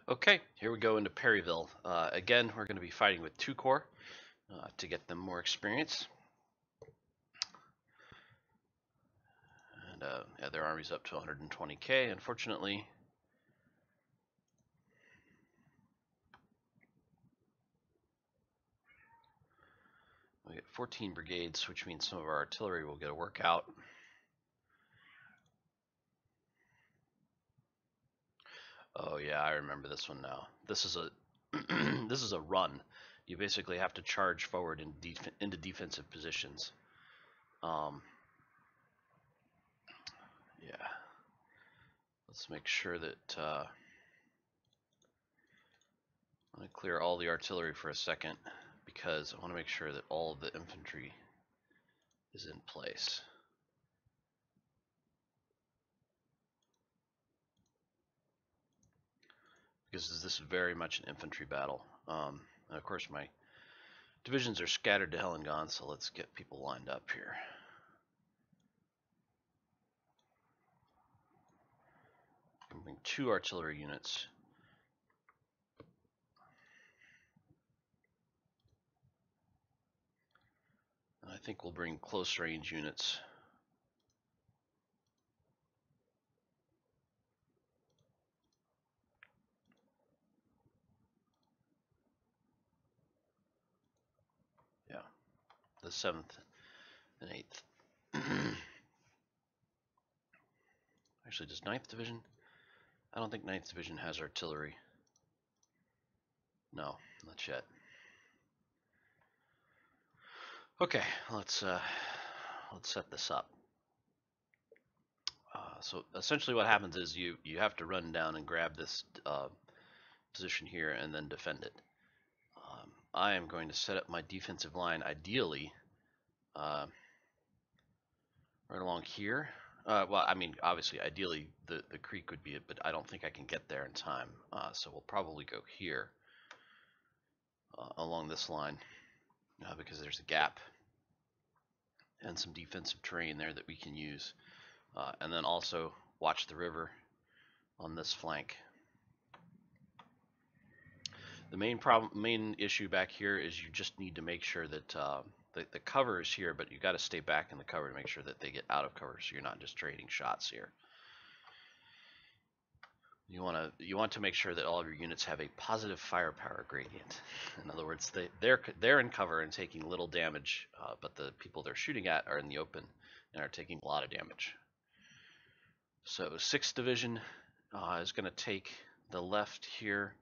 Okay, here we go into Perryville. Again, we're going to be fighting with 2 corps to get them more experience. And yeah, their army's up to 120k, unfortunately. We get 14 brigades, which means some of our artillery will get a workout. Oh yeah, I remember this one now. This is a this is a run. You basically have to charge forward into defensive positions. Um, yeah. Let's make sure that I'm going to clear all the artillery for a second because I want to make sure that all of the infantry is in place. Because this is very much an infantry battle. And of course, my divisions are scattered to hell and gone, so let's get people lined up here. I'm bring 2 artillery units. And I think we'll bring close range units. Yeah, the 7th and 8th. Actually, does 9th Division? I don't think 9th Division has artillery. No, not yet. Okay, let's set this up. So essentially what happens is you have to run down and grab this position here and then defend it. I am going to set up my defensive line ideally right along here. Well, I mean, obviously, ideally the creek would be it, but I don't think I can get there in time. So we'll probably go here along this line because there's a gap and some defensive terrain there that we can use. And then also watch the river on this flank. The main issue back here is you just need to make sure that the cover is here, but you got to stay back in the cover to make sure that they get out of cover, so you're not just trading shots here. You want to make sure that all of your units have a positive firepower gradient. In other words, they're in cover and taking little damage, but the people they're shooting at are in the open and are taking a lot of damage. So 6th Division is going to take the left here.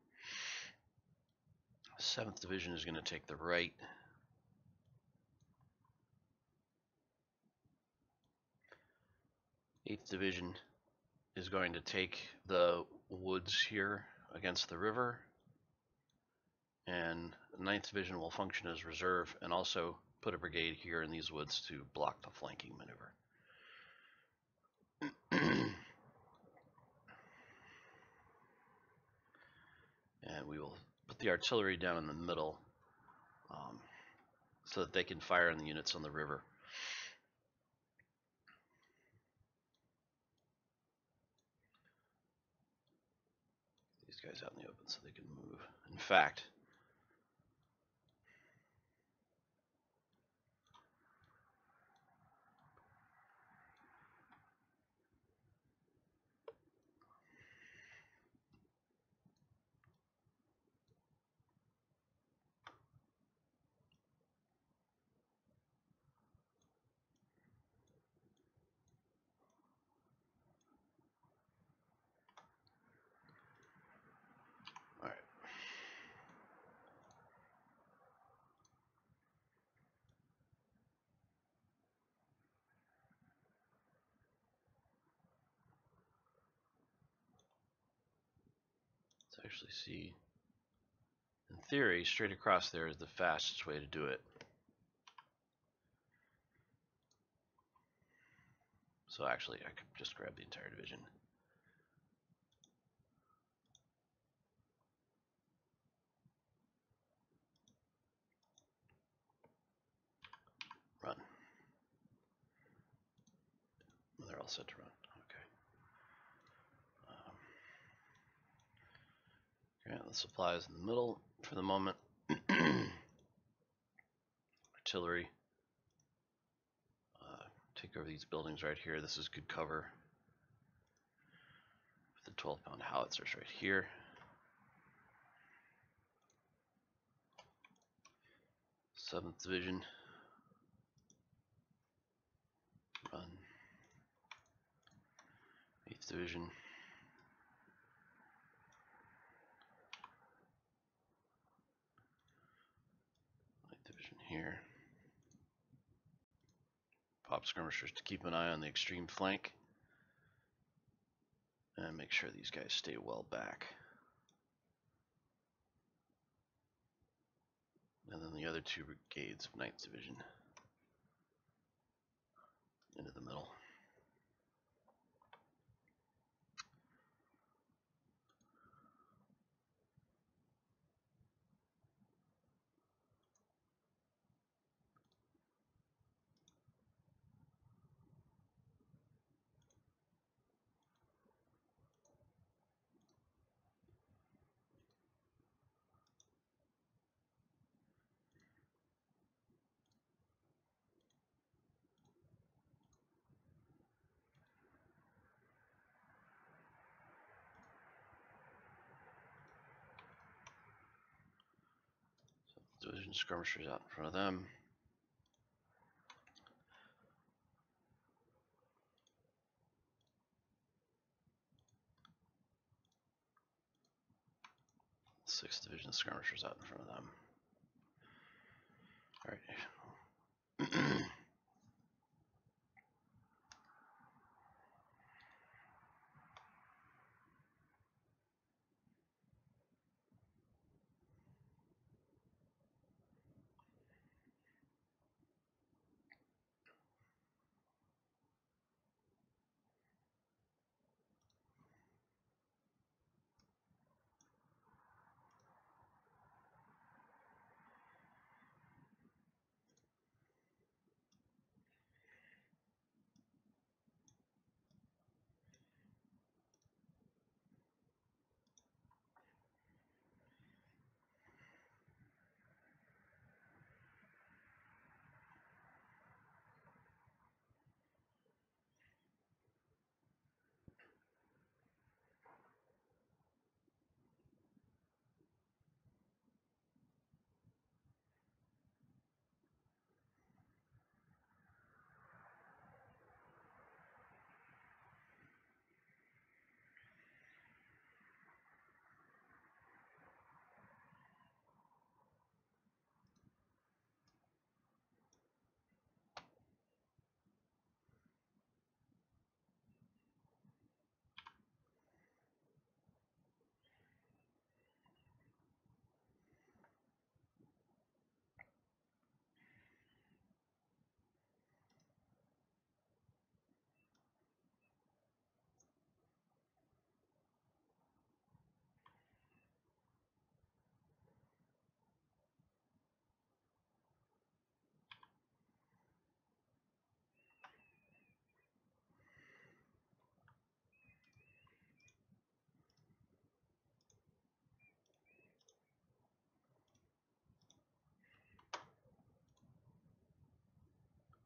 7th Division is going to take the right. 8th Division is going to take the woods here against the river, and 9th Division will function as reserve and also put a brigade here in these woods to block the flanking maneuver. And we will put the artillery down in the middle so that they can fire on the units on the river. These guys out in the open so they can move. In fact, all right. Let's actually see. In theory, straight across there is the fastest way to do it. So actually, I could just grab the entire division. Run. They're all set to run. Okay. Grant the supplies in the middle for the moment. Artillery. Take over these buildings right here. This is good cover. The 12-pound howitzers right here. Seventh Division. Run. 8th Division. 9th Division here. Pop skirmishers to keep an eye on the extreme flank. And make sure these guys stay well back. And then the other 2 brigades of 9th Division into the middle. Division skirmishers out in front of them. Sixth Division skirmishers out in front of them. All right.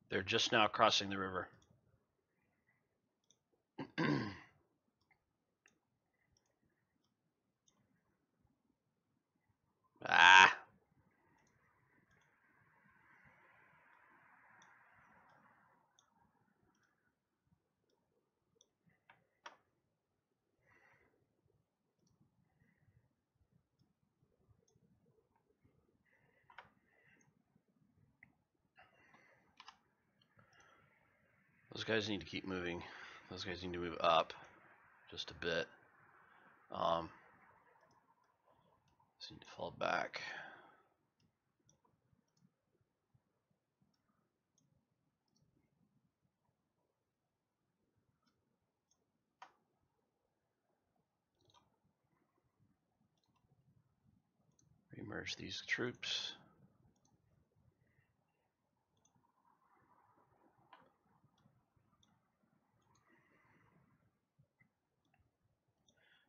They're just now crossing the river. Ah! Those guys need to keep moving. Those guys need to move up just a bit. Just need to fall back. Remerge these troops.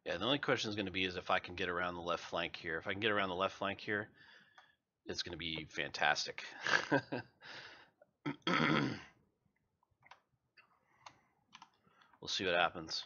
Yeah, the only question is going to be is if I can get around the left flank here. If I can get around the left flank here, it's going to be fantastic. We'll see what happens.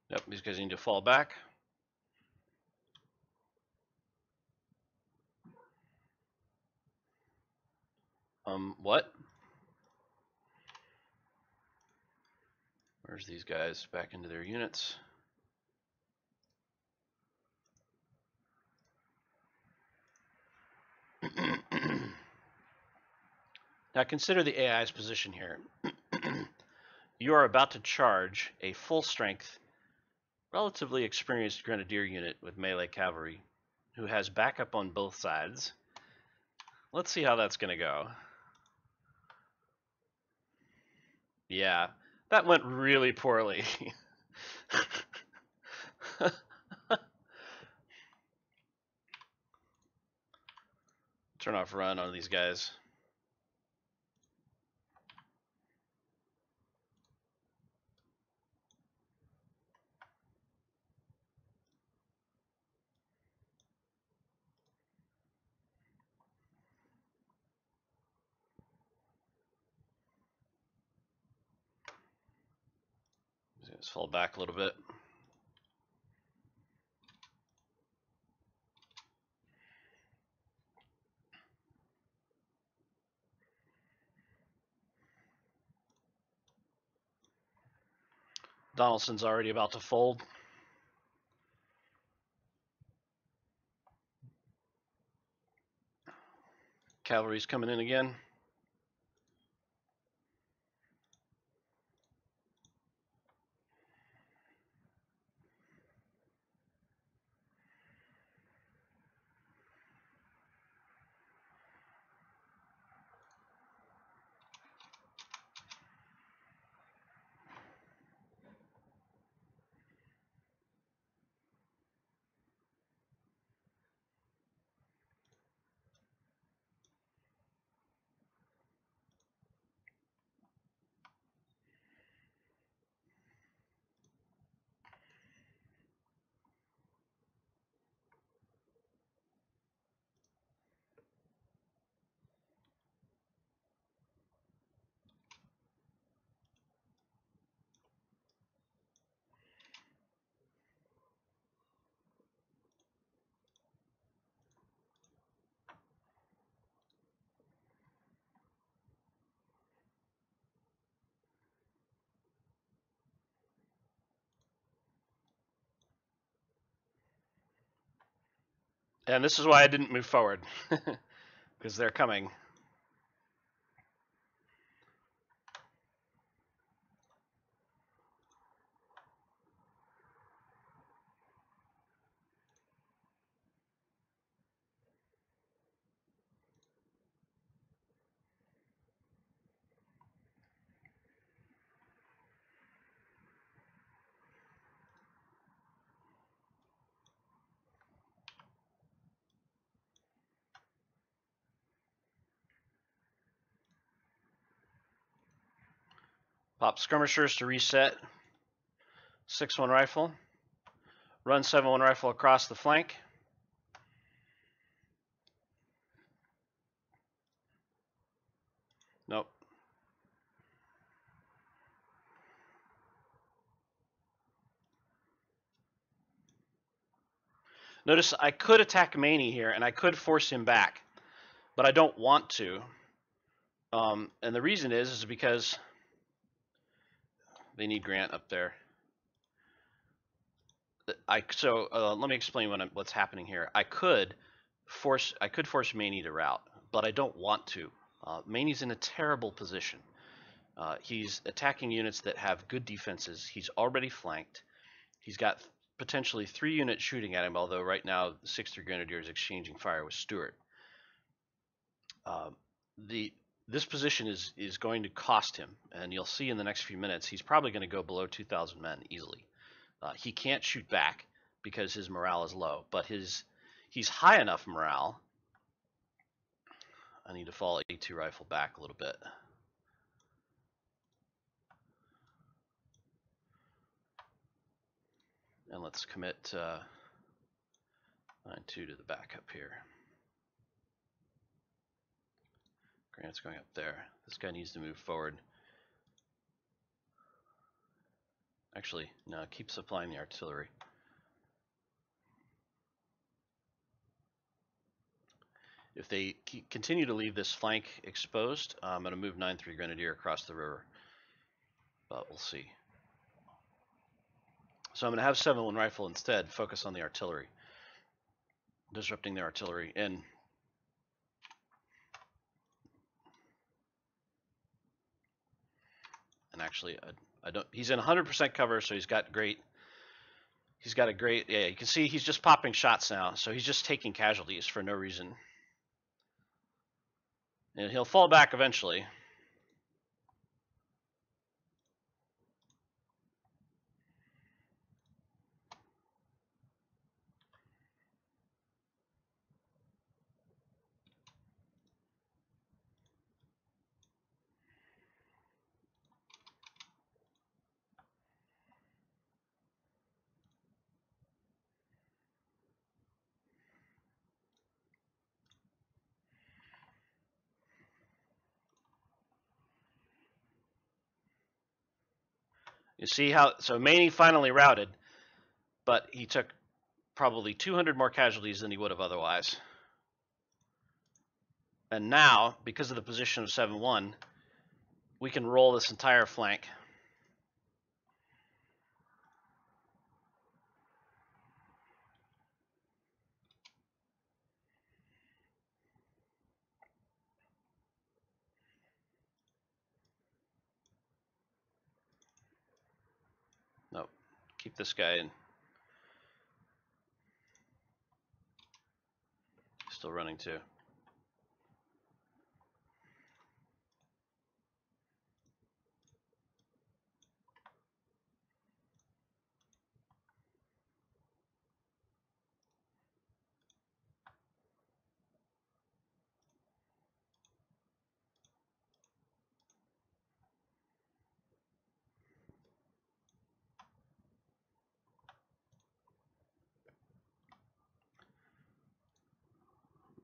Yep, these guys need to fall back. What? Where's these guys? Back into their units. Now consider the AI's position here. You are about to charge a full-strength, relatively experienced grenadier unit with melee cavalry who has backup on both sides. Let's see how that's going to go. Yeah, that went really poorly. Turn off run on these guys. Let's fall back a little bit. Donaldson's already about to fold. Cavalry's coming in again. And this is why I didn't move forward, because they're coming. Pop skirmishers to reset. 6-1 rifle. Run 7-1 rifle across the flank. Nope. Notice I could attack Maney here, and I could force him back, but I don't want to. And the reason is because they need Grant up there. Let me explain what's happening here. I could force Maney to rout, but I don't want to. Maney's in a terrible position. He's attacking units that have good defenses. He's already flanked. He's got potentially 3 units shooting at him, although right now the 6th Grenadier is exchanging fire with Stuart. This position is going to cost him, and you'll see in the next few minutes he's probably going to go below 2,000 men easily. He can't shoot back because his morale is low, but he's high enough morale. I need to fall A2 rifle back a little bit. And let's commit 9-2 to the backup here. Grant's going up there. This guy needs to move forward. Actually, no, keep supplying the artillery. If they continue to leave this flank exposed, I'm going to move 9-3 Grenadier across the river. But we'll see. So I'm going to have 7-1 rifle instead focus on the artillery. Disrupting the artillery. And actually, I don't. He's in 100% cover, so he's got a great. Yeah, you can see he's just popping shots now, so he's just taking casualties for no reason. And he'll fall back eventually. You see how, so Maney finally routed, but he took probably 200 more casualties than he would have otherwise. And now, because of the position of 7-1, we can roll this entire flank. Nope. Keep this guy in. Still running too.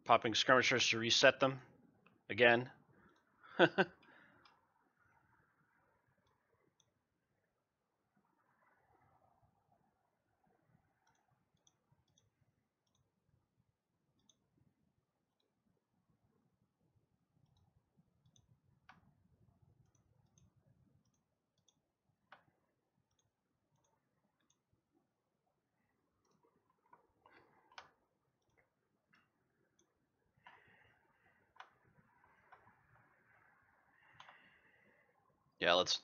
Popping skirmishers to reset them again. Yeah, let's.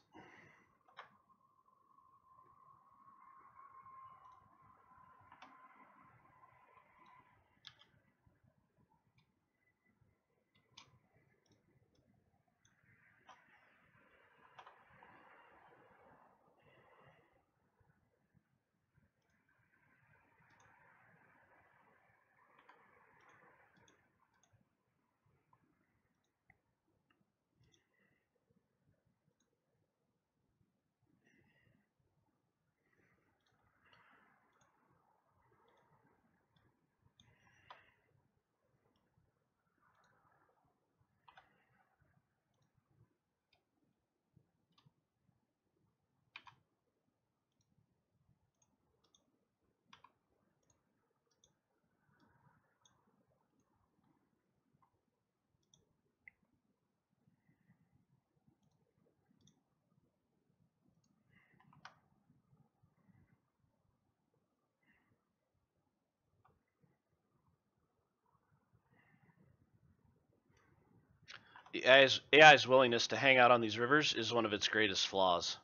The AI's willingness to hang out on these rivers is one of its greatest flaws.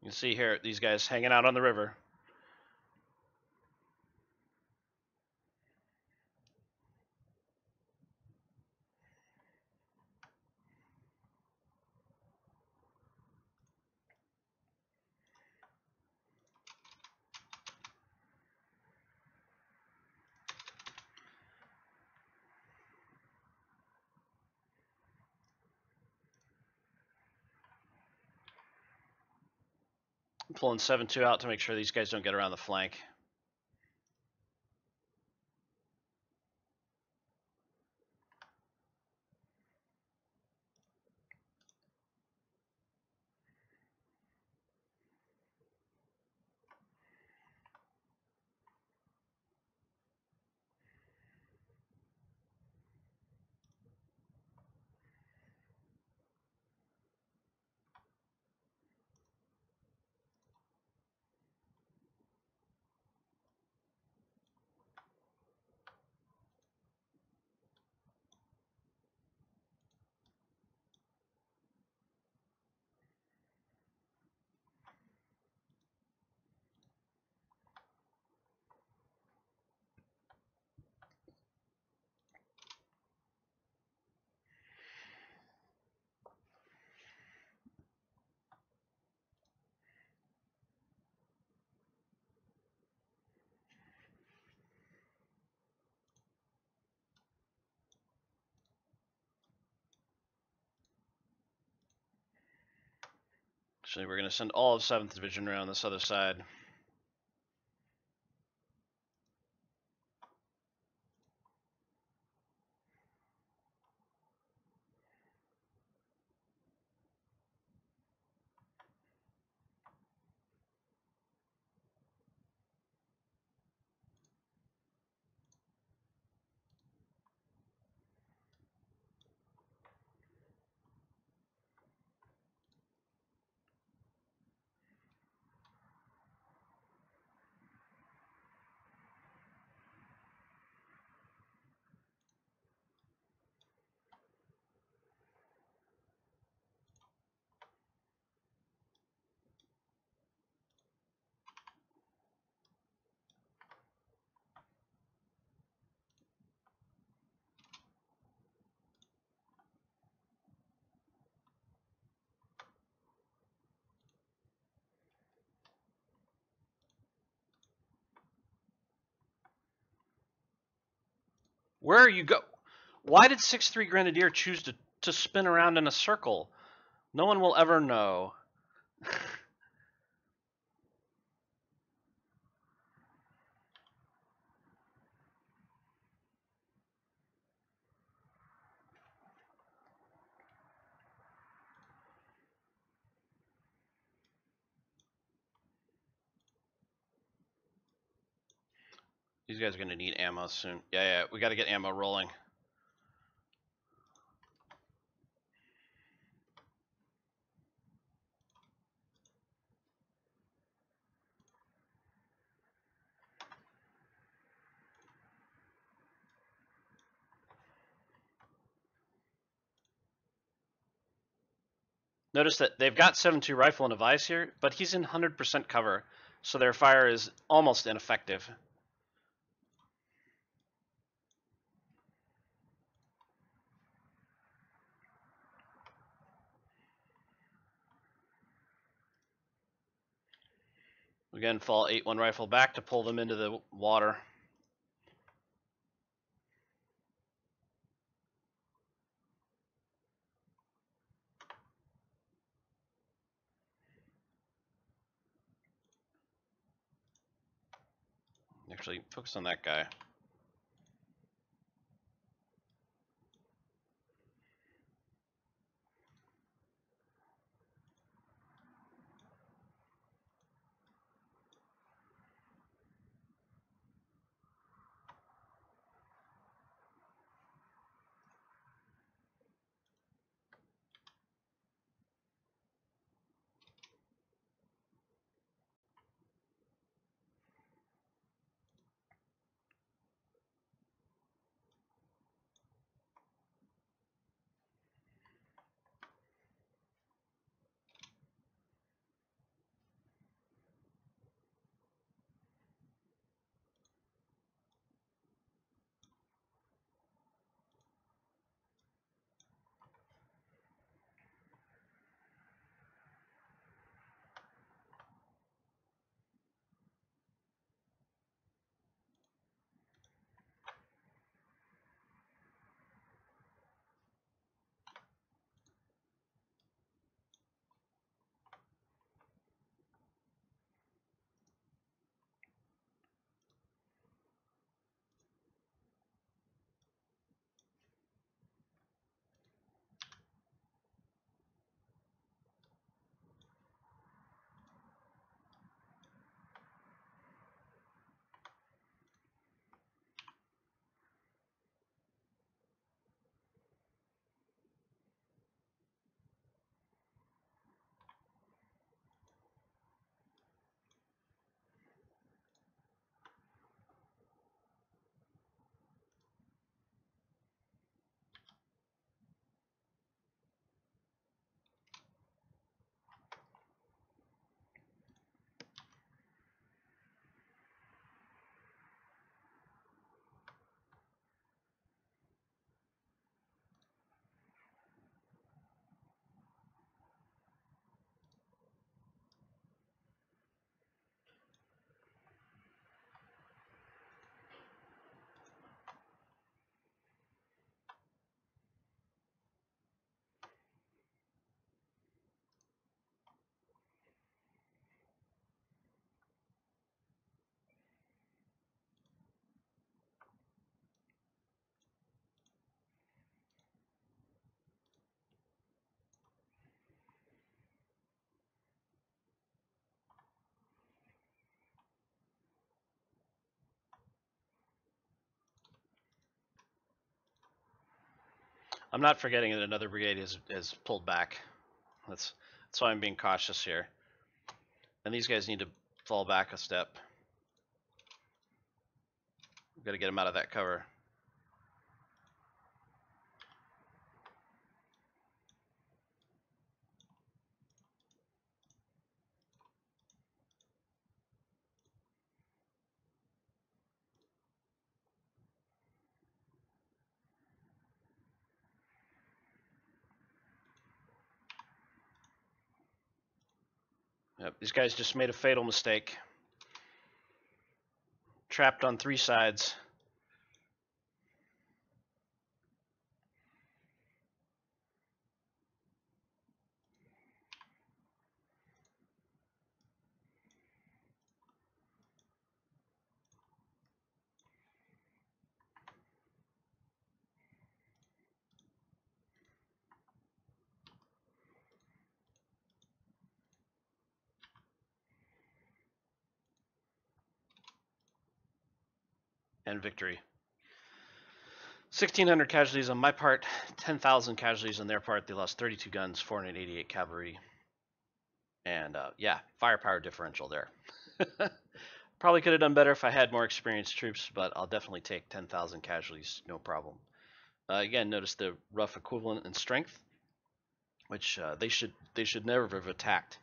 You can see here these guys hanging out on the river. I'm pulling 7-2 out to make sure these guys don't get around the flank. Actually, we're going to send all of 7th Division around this other side. Where are you go? Why did 6-3 Grenadier choose to spin around in a circle? No one will ever know. These guys are going to need ammo soon. Yeah, we got to get ammo rolling. Notice that they've got 7.2 rifle and a vise here, but he's in 100% cover, so their fire is almost ineffective. Again, fall 8-1 rifle back to pull them into the water. Actually, focus on that guy. I'm not forgetting that another brigade has pulled back. That's why I'm being cautious here. And these guys need to fall back a step. We've got to get them out of that cover. Yep, these guys just made a fatal mistake. Trapped on 3 sides. And victory. 1,600 casualties on my part, 10,000 casualties on their part. They lost 32 guns, 488 cavalry. And yeah, firepower differential there. Probably could have done better if I had more experienced troops, but I'll definitely take 10,000 casualties, no problem. Again, notice the rough equivalent in strength, which they should never have attacked.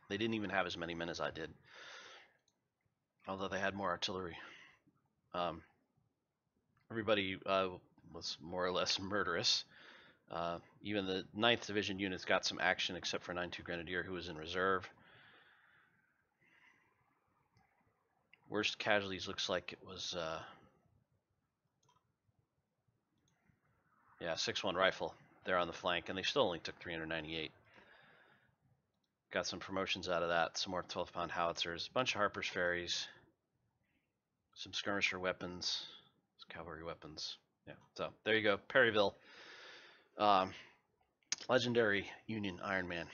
They didn't even have as many men as I did, although they had more artillery. Everybody was more or less murderous. Even the 9th Division units got some action, except for 9-2 Grenadier, who was in reserve. Worst casualties looks like it was, yeah, 6-1 rifle there on the flank, and they still only took 398. Got some promotions out of that, some more 12-pound howitzers, a bunch of Harper's Ferries, some skirmisher weapons, some cavalry weapons. Yeah, so there you go, Perryville. Legendary Union Ironman.